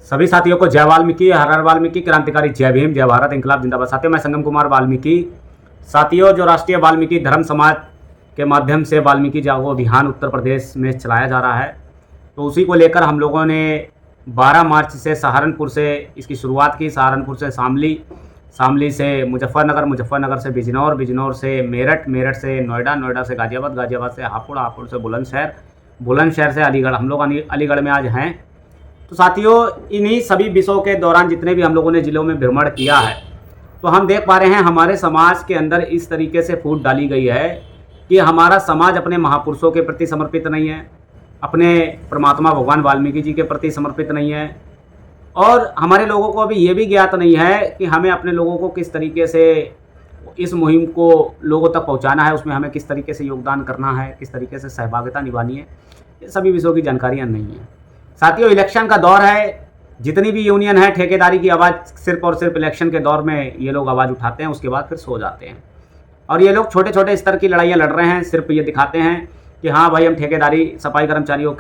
सभी साथियों को जय वाल्मीकि, हर हर वाल्मीकि, क्रांतिकारी जय भीम, जय भारत, इंकलाब जिंदाबाद। साथियों, मैं संगम कुमार वाल्मीकि। साथियों, जो राष्ट्रीय वाल्मीकि धर्म समाज के माध्यम से वाल्मीकि जागो अभियान उत्तर प्रदेश में चलाया जा रहा है, तो उसी को लेकर हम लोगों ने 12 मार्च से सहारनपुर से इसकी शुरुआत की। सहारनपुर से शामली, शामली से मुजफ्फरनगर, मुजफ्फरनगर से बिजनौर, बिजनौर से मेरठ, मेरठ से नोएडा, नोएडा से गाजियाबाद, गाजियाबाद से हापुड़, हापुड़ से बुलंदशहर, बुलंदशहर से अलीगढ़। हम लोग अलीगढ़ में आज हैं। तो साथियों, इन्हीं सभी विषयों के दौरान जितने भी हम लोगों ने ज़िलों में भ्रमण किया है, तो हम देख पा रहे हैं हमारे समाज के अंदर इस तरीके से फूट डाली गई है कि हमारा समाज अपने महापुरुषों के प्रति समर्पित नहीं है, अपने परमात्मा भगवान वाल्मीकि जी के प्रति समर्पित नहीं है, और हमारे लोगों को अभी ये भी ज्ञात नहीं है कि हमें अपने लोगों को किस तरीके से इस मुहिम को लोगों तक पहुंचाना है, उसमें हमें किस तरीके से योगदान करना है, किस तरीके से सहभागिता निभानी है, ये सभी विषयों की जानकारियाँ नहीं है। साथियों, इलेक्शन का दौर है। जितनी भी यूनियन है, ठेकेदारी की आवाज़ सिर्फ और सिर्फ इलेक्शन के दौर में ये लोग आवाज़ उठाते हैं, उसके बाद फिर सो जाते हैं। और ये लोग छोटे छोटे स्तर की लड़ाइयाँ लड़ रहे हैं, सिर्फ ये दिखाते हैं कि हाँ भाई, हम ठेकेदारी सफाई कर्मचारियों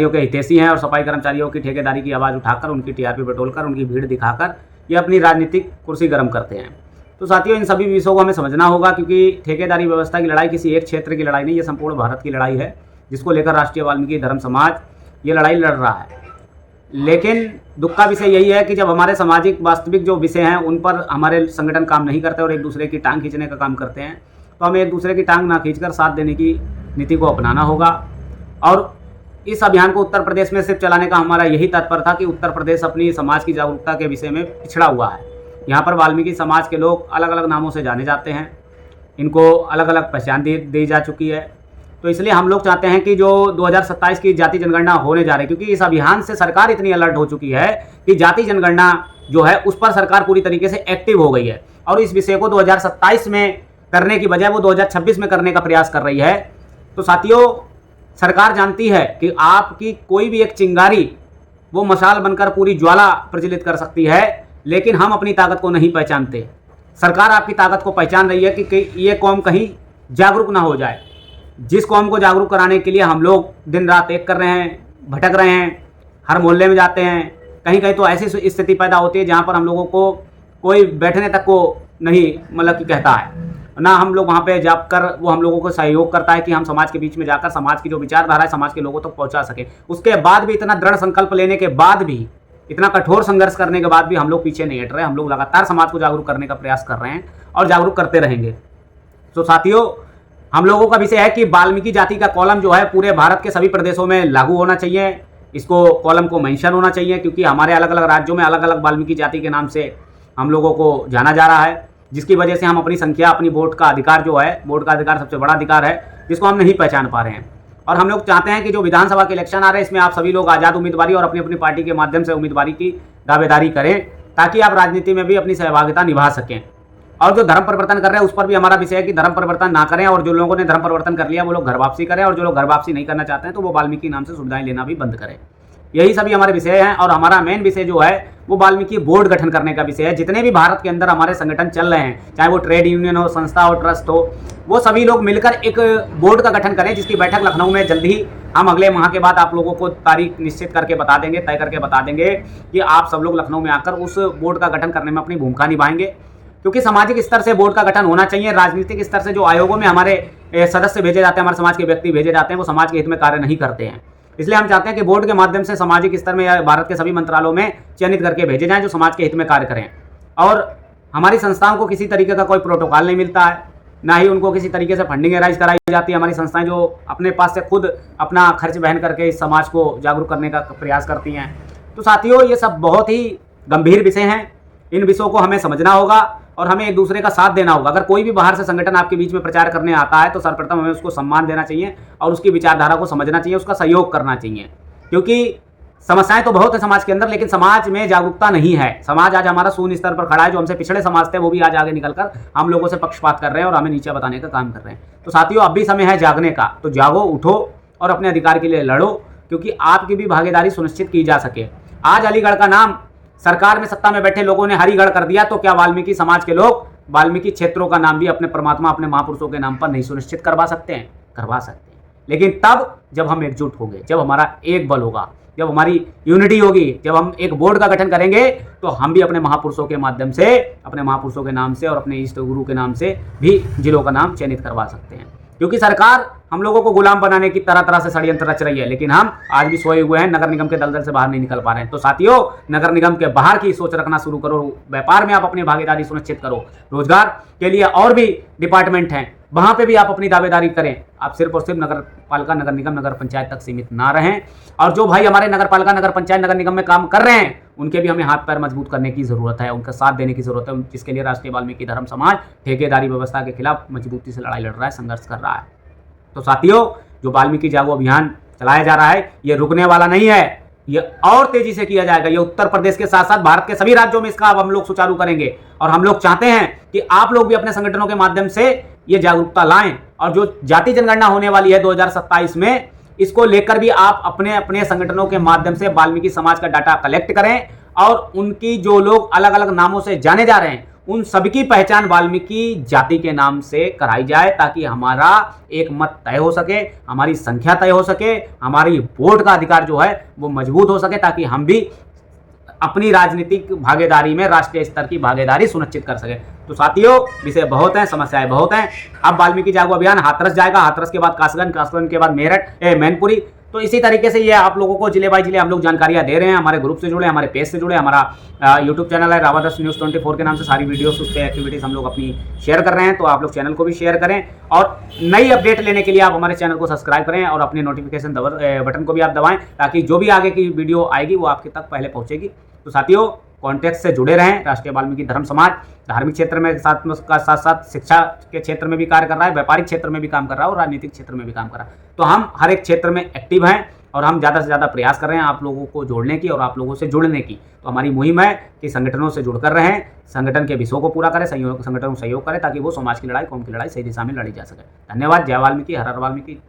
के हितैषी हैं, और सफाई कर्मचारियों की ठेकेदारी की आवाज़ उठाकर, उनकी टीआरपी बटोलकर, उनकी भीड़ दिखाकर ये अपनी राजनीतिक कुर्सी गर्म करते हैं। तो साथियों, इन सभी विषयों को हमें समझना होगा, क्योंकि ठेकेदारी व्यवस्था की लड़ाई किसी एक क्षेत्र की लड़ाई नहीं, ये संपूर्ण भारत की लड़ाई है, जिसको लेकर राष्ट्रीय वाल्मीकि धर्म समाज ये लड़ाई लड़ रहा है। लेकिन दुख का विषय यही है कि जब हमारे सामाजिक वास्तविक जो विषय हैं उन पर हमारे संगठन काम नहीं करते और एक दूसरे की टांग खींचने का काम करते हैं, तो हमें एक दूसरे की टांग ना खींचकर साथ देने की नीति को अपनाना होगा। और इस अभियान को उत्तर प्रदेश में सिर्फ चलाने का हमारा यही तात्पर्य था कि उत्तर प्रदेश अपनी समाज की जागरूकता के विषय में पिछड़ा हुआ है। यहाँ पर वाल्मीकि समाज के लोग अलग अलग नामों से जाने जाते हैं, इनको अलग अलग पहचान दी जा चुकी है। तो इसलिए हम लोग चाहते हैं कि जो 2027 की जाति जनगणना होने जा रही है, क्योंकि इस अभियान से सरकार इतनी अलर्ट हो चुकी है कि जाति जनगणना जो है उस पर सरकार पूरी तरीके से एक्टिव हो गई है, और इस विषय को 2027 में करने की बजाय वो 2026 में करने का प्रयास कर रही है। तो साथियों, सरकार जानती है कि आपकी कोई भी एक चिंगारी वो मशाल बनकर पूरी ज्वाला प्रज्वलित कर सकती है, लेकिन हम अपनी ताकत को नहीं पहचानते। सरकार आपकी ताकत को पहचान रही है कि ये कौम कहीं जागरूक ना हो जाए। जिस कौम को जागरूक कराने के लिए हम लोग दिन रात एक कर रहे हैं, भटक रहे हैं, हर मोहल्ले में जाते हैं, कहीं कहीं तो ऐसी स्थिति पैदा होती है जहाँ पर हम लोगों को कोई बैठने तक को नहीं मतलब कि कहता है ना। हम लोग वहाँ पे जाकर वो हम लोगों को सहयोग करता है कि हम समाज के बीच में जाकर समाज की जो विचारधारा है समाज के लोगों तक पहुँचा सकें। उसके बाद भी, इतना दृढ़ संकल्प लेने के बाद भी, इतना कठोर संघर्ष करने के बाद भी हम लोग पीछे नहीं हट रहे। हम लोग लगातार समाज को जागरूक करने का प्रयास कर रहे हैं और जागरूक करते रहेंगे। तो साथियों, हम लोगों का विषय है कि वाल्मीकि जाति का कॉलम जो है पूरे भारत के सभी प्रदेशों में लागू होना चाहिए। इसको कॉलम को मेंशन होना चाहिए, क्योंकि हमारे अलग अलग राज्यों में अलग अलग वाल्मीकि जाति के नाम से हम लोगों को जाना जा रहा है, जिसकी वजह से हम अपनी संख्या, अपनी वोट का अधिकार जो है, वोट का अधिकार सबसे बड़ा अधिकार है, जिसको हम नहीं पहचान पा रहे हैं। और हम लोग चाहते हैं कि जो विधानसभा के इलेक्शन आ रहे हैं, इसमें आप सभी लोग आज़ाद उम्मीदवारी और अपनी अपनी पार्टी के माध्यम से उम्मीदवारी की दावेदारी करें, ताकि आप राजनीति में भी अपनी सहभागिता निभा सकें। और जो धर्म परिवर्तन कर रहे हैं उस पर भी हमारा विषय है कि धर्म परिवर्तन ना करें, और जो लोगों ने धर्म परिवर्तन कर लिया वो लोग घर वापसी करें, और जो लोग घर वापसी नहीं करना चाहते हैं तो वो वाल्मीकि नाम से सुविधाएं लेना भी बंद करें। यही सभी हमारे विषय हैं। और हमारा मेन विषय जो है वो वाल्मीकि बोर्ड गठन करने का विषय है। जितने भी भारत के अंदर हमारे संगठन चल रहे हैं, चाहे वो ट्रेड यूनियन हो, संस्था हो, ट्रस्ट हो, वो सभी लोग मिलकर एक बोर्ड का गठन करें, जिसकी बैठक लखनऊ में जल्द ही हम अगले माह के बाद आप लोगों को तारीख निश्चित करके बता देंगे, तय करके बता देंगे कि आप सब लोग लखनऊ में आकर उस बोर्ड का गठन करने में अपनी भूमिका निभाएंगे। क्योंकि सामाजिक स्तर से बोर्ड का गठन होना चाहिए। राजनीतिक स्तर से जो आयोगों में हमारे सदस्य भेजे जाते हैं, हमारे समाज के व्यक्ति भेजे जाते हैं, वो समाज के हित में कार्य नहीं करते हैं। इसलिए हम चाहते हैं कि बोर्ड के माध्यम से सामाजिक स्तर में या भारत के सभी मंत्रालयों में चयनित करके भेजे जाएं, जो समाज के हित में कार्य करें। और हमारी संस्थाओं को किसी तरीके का कोई प्रोटोकॉल नहीं मिलता है, ना ही उनको किसी तरीके से फंडिंग अरेंज कराई जाती है। हमारी संस्थाएं जो अपने पास से खुद अपना खर्च बहन करके इस समाज को जागरूक करने का प्रयास करती हैं। तो साथियों, ये सब बहुत ही गंभीर विषय हैं। इन विषयों को हमें समझना होगा और हमें एक दूसरे का साथ देना होगा। अगर कोई भी बाहर से संगठन आपके बीच में प्रचार करने आता है तो सर्वप्रथम हमें उसको सम्मान देना चाहिए और उसकी विचारधारा को समझना चाहिए, उसका सहयोग करना चाहिए। क्योंकि समस्याएं तो बहुत है समाज के अंदर, लेकिन समाज में जागरूकता नहीं है। समाज आज हमारा शून्य स्तर पर खड़ा है। जो हमसे पिछड़े समाज थे वो भी आज आगे निकलकर हम लोगों से पक्षपात कर रहे हैं और हमें नीचे बताने का काम कर रहे हैं। तो साथियों, अब भी समय है जागने का। तो जागो, उठो और अपने अधिकार के लिए लड़ो, क्योंकि आपकी भी भागीदारी सुनिश्चित की जा सके। आज अलीगढ़ का नाम सरकार में सत्ता में बैठे लोगों ने हरिगढ़ कर दिया, तो क्या वाल्मीकि समाज के लोग वाल्मीकि क्षेत्रों का नाम भी अपने परमात्मा, अपने महापुरुषों के नाम पर नहीं सुनिश्चित करवा सकते हैं? करवा सकते हैं, लेकिन तब जब हम एकजुट होंगे, जब हमारा एक बल होगा, जब हमारी यूनिटी होगी, जब हम एक बोर्ड का गठन करेंगे, तो हम भी अपने महापुरुषों के माध्यम से, अपने महापुरुषों के नाम से और अपने इष्ट गुरु के नाम से भी जिलों का नाम चयनित करवा सकते हैं। क्योंकि सरकार हम लोगों को गुलाम बनाने की तरह तरह से षड्यंत्र रच रही है, लेकिन हम आज भी सोए हुए हैं, नगर निगम के दलदल से बाहर नहीं निकल पा रहे हैं। तो साथियों, नगर निगम के बाहर की सोच रखना शुरू करो, व्यापार में आप अपनी भागीदारी सुनिश्चित करो, रोजगार के लिए और भी डिपार्टमेंट हैं, वहां पे भी आप अपनी दावेदारी करें। आप सिर्फ और सिर्फ नगर पालिका, नगर निगम, नगर पंचायत तक सीमित ना रहें। और जो भाई हमारे नगर पालिका, नगर पंचायत, नगर निगम में काम कर रहे हैं, उनके भी हमें हाथ पैर मजबूत करने की जरूरत है, उनका साथ देने की जरूरत है, जिसके लिए राष्ट्रीय वाल्मीकि धर्म समाज ठेकेदारी व्यवस्था के खिलाफ मजबूती से लड़ाई लड़ रहा है, संघर्ष कर रहा है। तो साथियों, जो वाल्मीकि जागो अभियान चलाया जा रहा है, ये रुकने वाला नहीं है, ये और तेजी से किया जाएगा। ये उत्तर प्रदेश के साथ साथ भारत के सभी राज्यों में इसका अब हम लोग सुचारू करेंगे। और हम लोग चाहते हैं कि आप लोग भी अपने संगठनों के माध्यम से ये जागरूकता लाएं, और जो जाति जनगणना होने वाली है 2027 में, इसको लेकर भी आप अपने अपने संगठनों के माध्यम से वाल्मीकि समाज का डाटा कलेक्ट करें, और उनकी जो लोग अलग अलग नामों से जाने जा रहे हैं, उन सबकी पहचान वाल्मीकि जाति के नाम से कराई जाए, ताकि हमारा एक मत तय हो सके, हमारी संख्या तय हो सके, हमारी वोट का अधिकार जो है वो मजबूत हो सके, ताकि हम भी अपनी राजनीतिक भागीदारी में राष्ट्रीय स्तर की भागीदारी सुनिश्चित कर सके। तो साथियों, विषय बहुत हैं, समस्याएं बहुत हैं। अब वाल्मीकि जागो अभियान हाथरस जाएगा, हाथरस के बाद कासगंज, कासगंज के बाद मेरठ, मैनपुरी। तो इसी तरीके से ये आप लोगों को जिले बाई जिले हम लोग जानकारियां दे रहे हैं। हमारे ग्रुप से जुड़े, हमारे पेज से जुड़े, हमारा यूट्यूब चैनल है रावादर्श न्यूज़ 24 के नाम से सारी वीडियोस, उस पर एक्टिविटीज हम लोग अपनी शेयर कर रहे हैं। तो आप लोग चैनल को भी शेयर करें, और नई अपडेट लेने के लिए आप हमारे चैनल को सब्सक्राइब करें, और अपने नोटिफिकेशन बटन को भी आप दबाएं, ताकि जो भी आगे की वीडियो आएगी वो आपके तक पहले पहुंचेगी। तो साथियों, कॉन्टेक्ट से जुड़े रहें। राष्ट्रीय वाल्मीकि धर्म समाज धार्मिक क्षेत्र में साथ साथ शिक्षा के क्षेत्र में भी कार्य कर रहा है, व्यापारिक क्षेत्र में भी काम कर रहा है, और राजनीतिक क्षेत्र में भी काम कर रहा है। तो हम हर एक क्षेत्र में एक्टिव हैं, और हम ज़्यादा से ज़्यादा प्रयास कर रहे हैं आप लोगों को जोड़ने की और आप लोगों से जुड़ने की। तो हमारी मुहिम है कि संगठनों से जुड़कर रहें, संगठन के विषयों को पूरा करें, संगठनों को सहयोग करें, ताकि वो समाज की लड़ाई, कौम की लड़ाई सही दिशा में लड़ी जा सके। धन्यवाद। जय वाल्मीकि, हर हर वाल्मीकि।